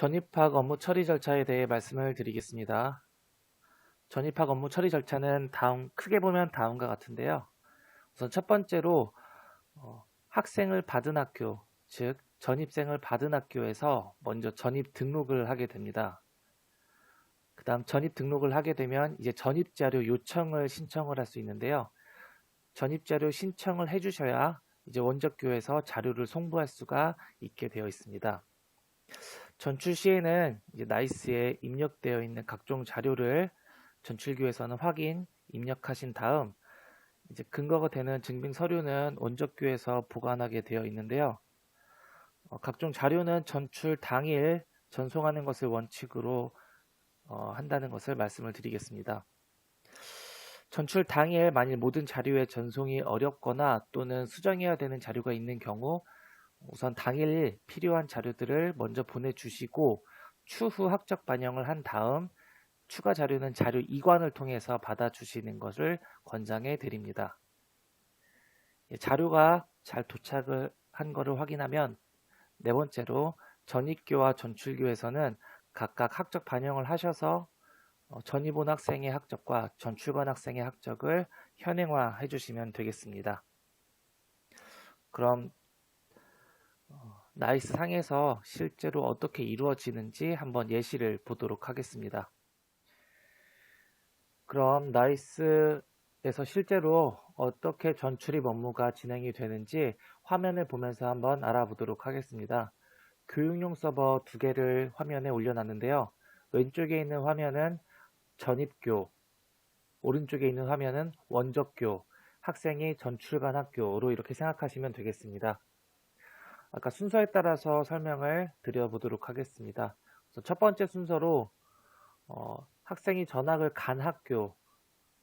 전입학 업무 처리 절차에 대해 말씀을 드리겠습니다. 전입학 업무 처리 절차는 크게 보면 다음과 같은데요. 우선 첫 번째로 학생을 받은 학교, 즉 전입생을 받은 학교에서 먼저 전입 등록을 하게 됩니다. 그 다음 전입 등록을 하게 되면 이제 전입자료 요청을 신청을 할 수 있는데요. 전입자료 신청을 해주셔야 이제 원적교에서 자료를 송부할 수가 있게 되어 있습니다. 전출 시에는 이제 나이스에 입력되어 있는 각종 자료를 전출교에서는 확인, 입력하신 다음 이제 근거가 되는 증빙 서류는 원적교에서 보관하게 되어 있는데요. 각종 자료는 전출 당일 전송하는 것을 원칙으로 한다는 것을 말씀을 드리겠습니다. 전출 당일 만일 모든 자료의 전송이 어렵거나 또는 수정해야 되는 자료가 있는 경우 우선 당일 필요한 자료들을 먼저 보내주시고 추후 학적 반영을 한 다음 추가 자료는 자료 이관을 통해서 받아주시는 것을 권장해 드립니다. 자료가 잘 도착을 한 것을 확인하면 네 번째로 전입교와 전출교에서는 각각 학적 반영을 하셔서 전입 온 학생의 학적과 전출관 학생의 학적을 현행화해 주시면 되겠습니다. 그럼 나이스 상에서 실제로 어떻게 이루어지는지 한번 예시를 보도록 하겠습니다. 그럼 나이스에서 실제로 어떻게 전출입 업무가 진행이 되는지 화면을 보면서 한번 알아보도록 하겠습니다. 교육용 서버 2개를 화면에 올려놨는데요. 왼쪽에 있는 화면은 전입교, 오른쪽에 있는 화면은 원적교, 학생이 전출간 학교로 이렇게 생각하시면 되겠습니다. 아까 순서에 따라서 설명을 드려보도록 하겠습니다. 그래서 첫 번째 순서로 학생이 전학을 간 학교,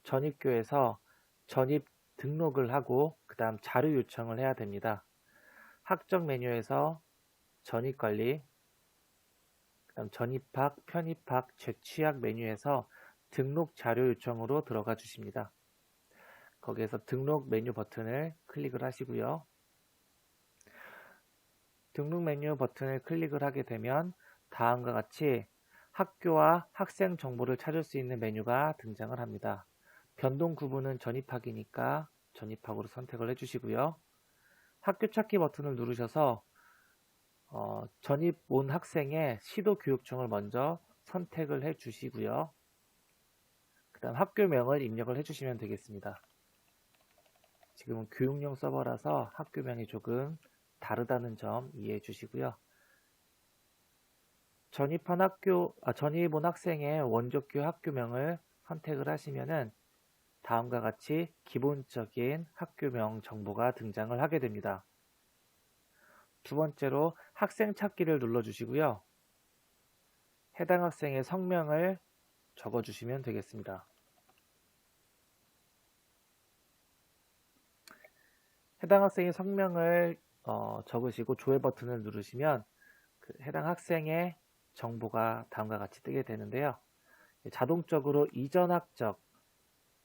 전입교에서 전입 등록을 하고 그 다음 자료 요청을 해야 됩니다. 학적 메뉴에서 전입관리, 그 다음 전입학, 편입학, 재취학 메뉴에서 등록 자료 요청으로 들어가 주십니다. 거기에서 등록 메뉴 버튼을 클릭을 하시고요. 등록 메뉴 버튼을 클릭을 하게 되면 다음과 같이 학교와 학생 정보를 찾을 수 있는 메뉴가 등장을 합니다. 변동 구분은 전입학이니까 전입학으로 선택을 해주시고요. 학교 찾기 버튼을 누르셔서 전입 온 학생의 시도교육청을 먼저 선택을 해주시고요. 그 다음 학교명을 입력을 해주시면 되겠습니다. 지금은 교육용 서버라서 학교명이 조금 다르다는 점 이해해 주시고요. 전입 온 학생의 원적교 학교명을 선택을 하시면은 다음과 같이 기본적인 학교명 정보가 등장을 하게 됩니다. 두 번째로 학생 찾기를 눌러주시고요. 해당 학생의 성명을 적어주시면 되겠습니다. 해당 학생의 성명을 적으시고 조회 버튼을 누르시면 해당 학생의 정보가 다음과 같이 뜨게 되는데요. 자동적으로 이전 학적,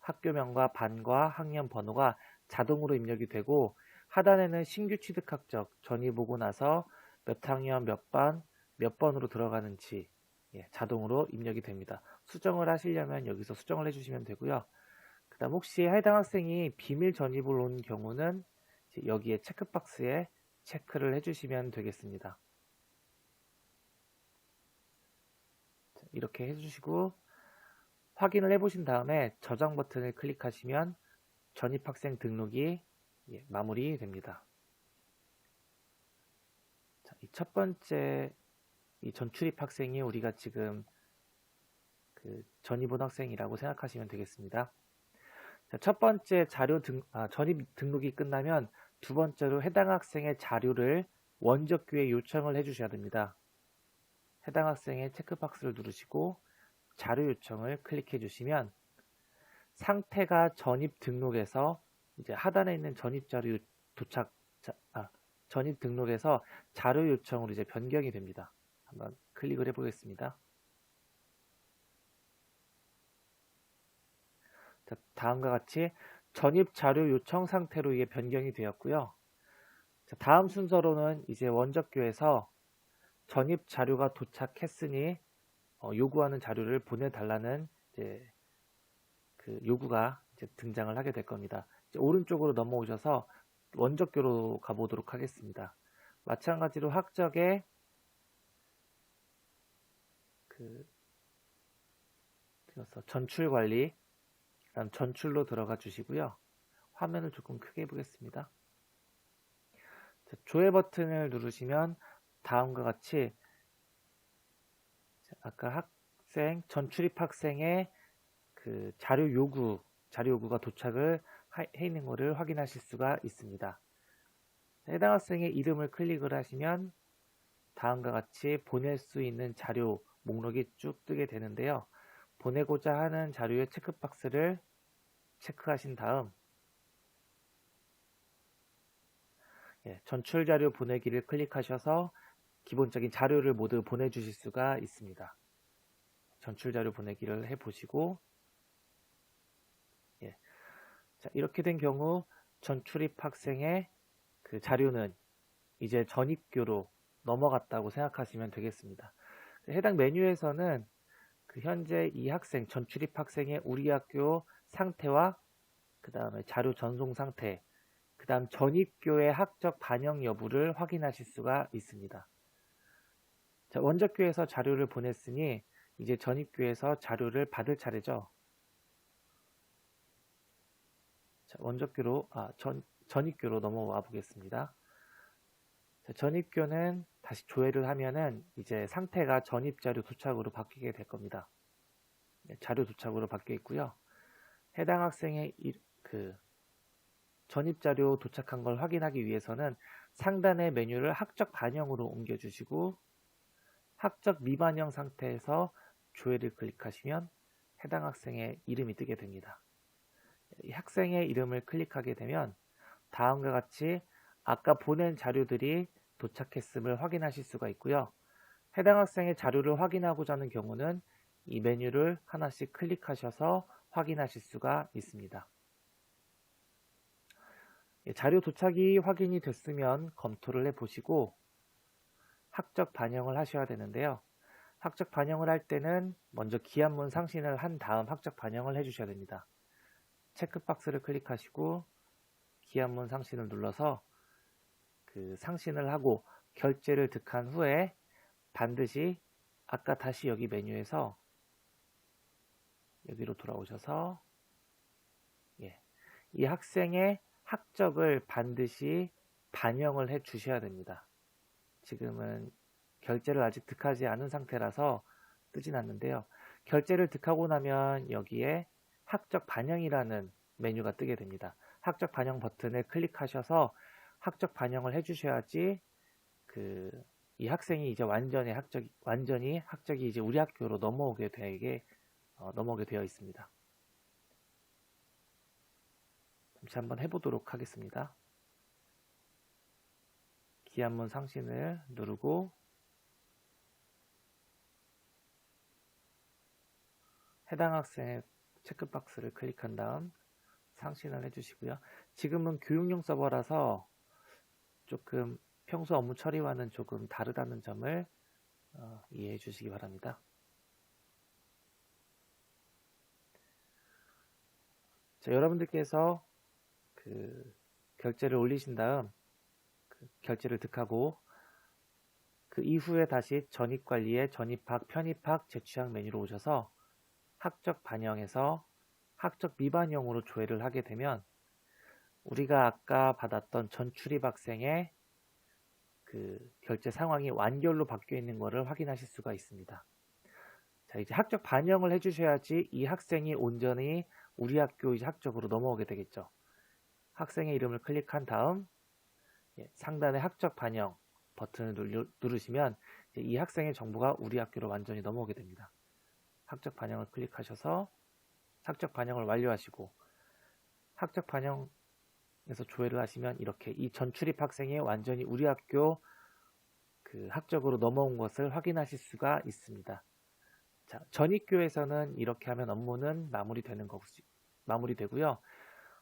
학교명과 반과 학년 번호가 자동으로 입력이 되고 하단에는 신규 취득 학적, 전입 오고 나서 몇 학년 몇 반, 몇 번으로 들어가는지 자동으로 입력이 됩니다. 수정을 하시려면 여기서 수정을 해주시면 되고요. 그 다음 혹시 해당 학생이 비밀 전입을 온 경우는 여기에 체크박스에 체크를 해주시면 되겠습니다. 이렇게 해주시고 확인을 해보신 다음에 저장 버튼을 클릭하시면 전입학생 등록이 마무리됩니다. 이 첫 번째 이 전출입 학생이 우리가 지금 전입 온 학생이라고 생각하시면 되겠습니다. 첫 번째 전입 등록이 끝나면 두 번째로 해당 학생의 자료를 원적교에 요청을 해주셔야 됩니다. 해당 학생의 체크박스를 누르시고 자료 요청을 클릭해 주시면 상태가 전입 등록에서 이제 하단에 있는 전입 자료 전입 등록에서 자료 요청으로 이제 변경이 됩니다. 한번 클릭을 해보겠습니다. 자, 다음과 같이 전입 자료 요청 상태로 이게 변경이 되었고요. 자, 다음 순서로는 이제 원적교에서 전입 자료가 도착했으니 요구하는 자료를 보내달라는 이제 그 요구가 이제 등장을 하게 될 겁니다. 이제 오른쪽으로 넘어오셔서 원적교로 가보도록 하겠습니다. 마찬가지로 학적에 전출 관리, 그다음 전출로 들어가 주시고요. 화면을 조금 크게 해보겠습니다. 조회 버튼을 누르시면 다음과 같이 아까 전출입 학생의 그 자료 요구가 도착을 해 있는 것을 확인하실 수가 있습니다. 해당 학생의 이름을 클릭을 하시면 다음과 같이 보낼 수 있는 자료 목록이 쭉 뜨게 되는데요. 보내고자 하는 자료의 체크박스를 체크하신 다음 전출 자료 보내기를 클릭하셔서 기본적인 자료를 모두 보내주실 수가 있습니다. 전출 자료 보내기를 해보시고 자, 이렇게 된 경우 전출입 학생의 그 자료는 이제 전입교로 넘어갔다고 생각하시면 되겠습니다. 해당 메뉴에서는 그 현재 이 학생, 전출입 학생의 우리 학교 상태와 그 다음에 자료 전송 상태, 그 다음 전입교의 학적 반영 여부를 확인하실 수가 있습니다. 자, 원적교에서 자료를 보냈으니 이제 전입교에서 자료를 받을 차례죠. 자, 전입교로 넘어와 보겠습니다. 자, 전입교는 다시 조회를 하면은 이제 상태가 전입자료 도착으로 바뀌게 될 겁니다. 자료 도착으로 바뀌어 있고요. 해당 학생의 전입자료 도착한 걸 확인하기 위해서는 상단의 메뉴를 학적 반영으로 옮겨주시고 학적 미반영 상태에서 조회를 클릭하시면 해당 학생의 이름이 뜨게 됩니다. 이 학생의 이름을 클릭하게 되면 다음과 같이 아까 보낸 자료들이 도착했음을 확인하실 수가 있고요. 해당 학생의 자료를 확인하고자 하는 경우는 이 메뉴를 하나씩 클릭하셔서 확인하실 수가 있습니다. 자료 도착이 확인이 됐으면 검토를 해보시고 학적 반영을 하셔야 되는데요. 학적 반영을 할 때는 먼저 기한문 상신을 한 다음 학적 반영을 해주셔야 됩니다. 체크박스를 클릭하시고 기한문 상신을 눌러서 그 상신을 하고 결제를 득한 후에 반드시 아까 다시 여기 메뉴에서 여기로 돌아오셔서 이 학생의 학적을 반드시 반영을 해 주셔야 됩니다. 지금은 결제를 아직 득하지 않은 상태라서 뜨진 않는데요. 결제를 득하고 나면 여기에 학적 반영이라는 메뉴가 뜨게 됩니다. 학적 반영 버튼을 클릭하셔서 학적 반영을 해주셔야지 이 학생이 이제 완전히 학적이 이제 우리 학교로 넘어오게 되어 있습니다. 잠시 한번 해보도록 하겠습니다. 기한문 상신을 누르고 해당 학생의 체크박스를 클릭한 다음 상신을 해주시고요. 지금은 교육용 서버라서 조금 평소 업무 처리와는 조금 다르다는 점을 이해해 주시기 바랍니다. 자, 여러분들께서 결제를 올리신 다음 결제를 득하고 그 이후에 다시 전입관리에 전입학, 편입학, 재취학 메뉴로 오셔서 학적 반영에서 학적 미반영으로 조회를 하게 되면 우리가 아까 받았던 전출입 학생의 결제 상황이 완결로 바뀌어 있는 것을 확인하실 수가 있습니다. 자, 이제 학적 반영을 해주셔야지 이 학생이 온전히 우리 학교 이제 학적으로 넘어오게 되겠죠. 학생의 이름을 클릭한 다음 상단의 학적 반영 버튼을 누르시면 이 학생의 정보가 우리 학교로 완전히 넘어오게 됩니다. 학적 반영을 클릭하셔서 학적 반영을 완료하시고 학적 반영에서 조회를 하시면 이렇게 이 전출입 학생이 완전히 우리 학교 학적으로 넘어온 것을 확인하실 수가 있습니다. 자, 전입교에서는 이렇게 하면 업무는 마무리되고요.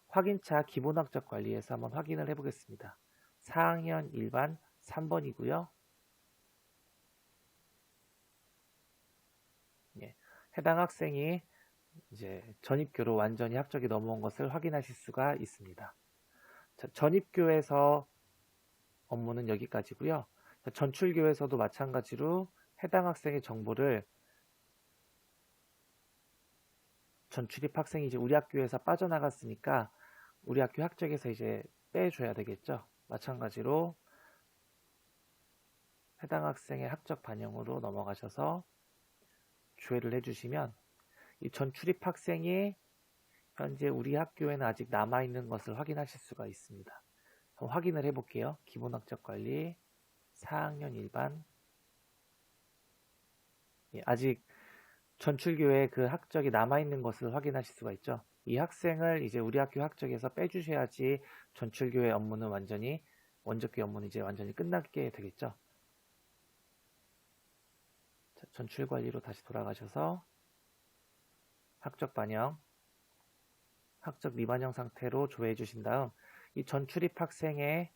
확인차 기본학적 관리에서 한번 확인을 해보겠습니다. 4학년 일반 3번이고요. 해당 학생이 이제 전입교로 완전히 학적이 넘어온 것을 확인하실 수가 있습니다. 자, 전입교에서 업무는 여기까지고요. 자, 전출교에서도 마찬가지로 해당 학생의 정보를 전출입 학생이 이제 우리 학교에서 빠져나갔으니까 우리 학교 학적에서 이제 빼줘야 되겠죠. 마찬가지로 해당 학생의 학적 반영으로 넘어가셔서 조회를 해주시면 이 전출입 학생이 현재 우리 학교에는 아직 남아있는 것을 확인하실 수가 있습니다. 확인을 해볼게요. 기본학적관리 4학년 일반 아직 전출교에 그 학적이 남아있는 것을 확인하실 수가 있죠. 이 학생을 이제 우리 학교 학적에서 빼주셔야지 전출교의 업무는 완전히 원적교 업무는 이제 완전히 끝나게 되겠죠. 자, 전출관리로 다시 돌아가셔서 학적 반영, 학적 미반영 상태로 조회해 주신 다음 이 전출입 학생의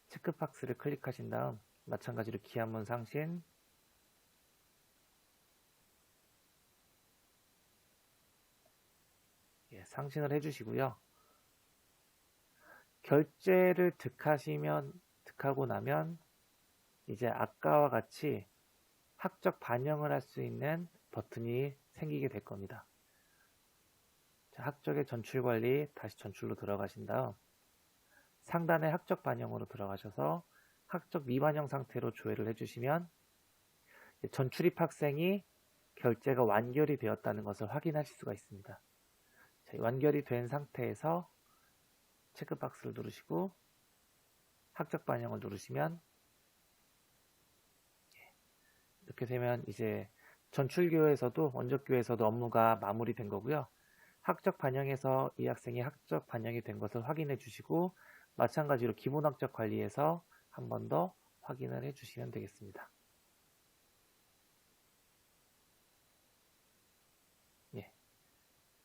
체크박스를 클릭하신 다음 마찬가지로 기한문 상신, 상신을 해주시고요. 결제를 득하고 나면 이제 아까와 같이 학적 반영을 할 수 있는 버튼이 생기게 될 겁니다. 자, 학적의 전출관리 다시 전출로 들어가신 다음 상단의 학적 반영으로 들어가셔서 학적 미반영 상태로 조회를 해주시면 전출입 학생이 결제가 완결이 되었다는 것을 확인하실 수가 있습니다. 자, 완결이 된 상태에서 체크박스를 누르시고 학적 반영을 누르시면 이렇게 되면 이제 전출교에서도 원적교에서도 업무가 마무리된 거고요. 학적 반영에서 이 학생이 학적 반영이 된 것을 확인해 주시고 마찬가지로 기본학적 관리에서 한 번 더 확인을 해 주시면 되겠습니다.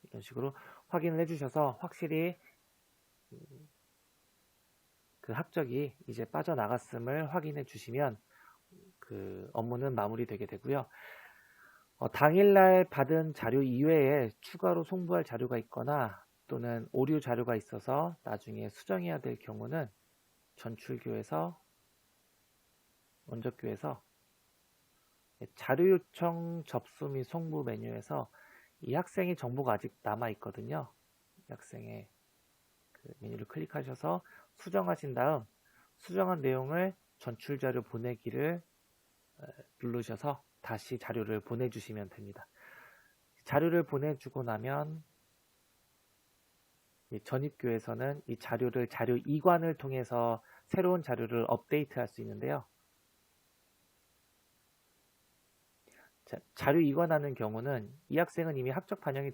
이런 식으로 확인을 해주셔서 확실히 그 학적이 이제 빠져나갔음을 확인해 주시면 그 업무는 마무리되게 되고요. 당일날 받은 자료 이외에 추가로 송부할 자료가 있거나 또는 오류 자료가 있어서 나중에 수정해야 될 경우는 전출교에서 원적교에서 자료 요청 접수 및 송부 메뉴에서 이 학생의 정보가 아직 남아 있거든요. 이 학생의 그 메뉴를 클릭하셔서 수정하신 다음 수정한 내용을 전출 자료 보내기를 누르셔서 다시 자료를 보내주시면 됩니다. 자료를 보내주고 나면 전입교에서는 이 자료를 자료 이관을 통해서 새로운 자료를 업데이트할 수 있는데요. 자, 자료 이관하는 경우는 이 학생은 이미 학적 반영이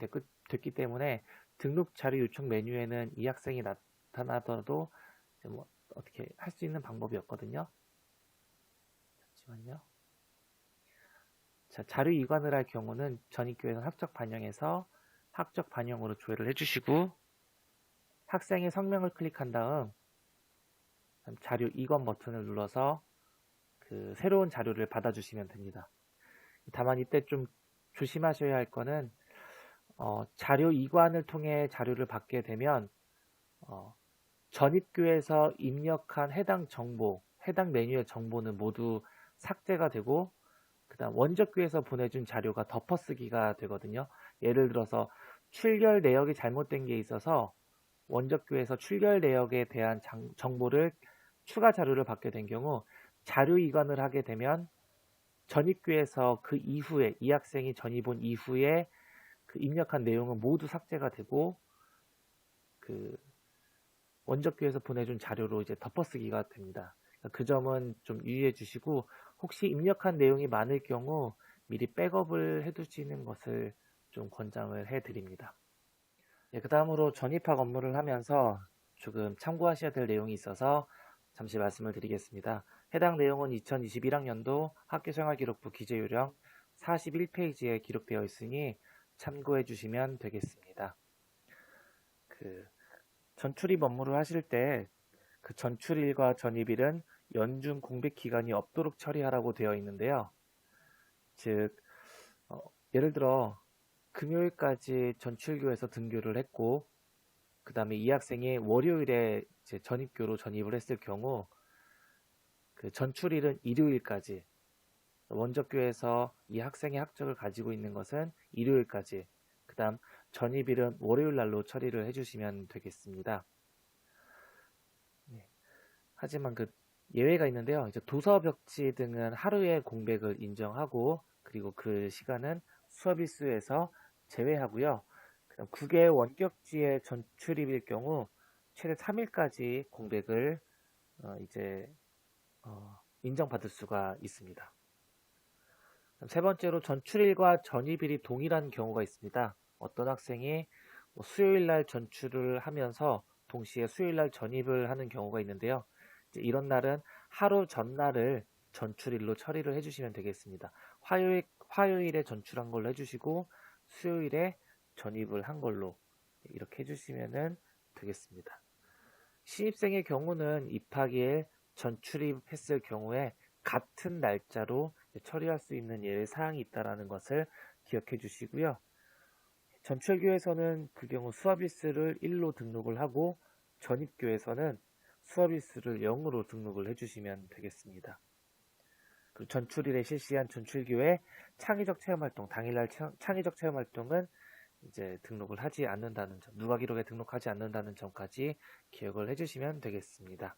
됐기 때문에 등록 자료 요청 메뉴에는 이 학생이 나타나더라도 뭐 어떻게 할 수 있는 방법이 없거든요. 잠시만요. 자, 자료 이관을 할 경우는 전입교에서 학적 반영에서 학적 반영으로 조회를 해주시고 학생의 성명을 클릭한 다음 자료 이관 버튼을 눌러서 그 새로운 자료를 받아주시면 됩니다. 다만 이때 좀 조심하셔야 할 거는 자료 이관을 통해 자료를 받게 되면 전입교에서 입력한 해당 정보, 해당 메뉴의 정보는 모두 삭제가 되고 그 다음 원적교에서 보내준 자료가 덮어쓰기가 되거든요. 예를 들어서 출결 내역이 잘못된 게 있어서 원적교에서 출결 내역에 대한 정보를 추가 자료를 받게 된 경우 자료 이관을 하게 되면 전입교에서 그 이후에 이 학생이 전입 온 이후에 그 입력한 내용은 모두 삭제가 되고 그 원적교에서 보내준 자료로 이제 덮어쓰기가 됩니다. 그 점은 좀 유의해 주시고 혹시 입력한 내용이 많을 경우 미리 백업을 해 두시는 것을 좀 권장을 해 드립니다. 그 다음으로 전입학 업무를 하면서 조금 참고하셔야 될 내용이 있어서 잠시 말씀을 드리겠습니다. 해당 내용은 2021학년도 학교생활기록부 기재요령 41페이지에 기록되어 있으니 참고해 주시면 되겠습니다. 그 전출입 업무를 하실 때 그 전출일과 전입일은 연중 공백 기간이 없도록 처리하라고 되어 있는데요. 즉 예를 들어 금요일까지 전출교에서 등교를 했고 그 다음에 이 학생이 월요일에 이제 전입교로 전입을 했을 경우 그 전출일은 일요일까지, 원저교에서 이 학생의 학적을 가지고 있는 것은 일요일까지, 그 다음 전입일은 월요일 날로 처리를 해주시면 되겠습니다. 네. 하지만 그 예외가 있는데요. 이제 도서벽지 등은 하루의 공백을 인정하고 그리고 그 시간은 수업일수에서 제외하고요. 그다음 국외 원격지의 전출입일 경우 최대 3일까지 공백을 이제 인정받을 수가 있습니다. 세 번째로 전출일과 전입일이 동일한 경우가 있습니다. 어떤 학생이 수요일 날 전출을 하면서 동시에 수요일 날 전입을 하는 경우가 있는데요. 이런 날은 하루 전날을 전출일로 처리를 해주시면 되겠습니다. 화요일에 전출한 걸로 해주시고 수요일에 전입을 한 걸로 이렇게 해주시면 되겠습니다. 신입생의 경우는 입학일 전출입했을 경우에 같은 날짜로 처리할 수 있는 예외 사항이 있다는 것을 기억해 주시고요. 전출교에서는 그 경우 수업일수를 1로 등록을 하고 전입교에서는 수업일수를 0으로 등록을 해주시면 되겠습니다. 그리고 전출일에 실시한 전출교의 창의적 체험활동, 당일날 창의적 체험활동은 이제 등록을 하지 않는다는 점, 누가 기록에 등록하지 않는다는 점까지 기억을 해주시면 되겠습니다.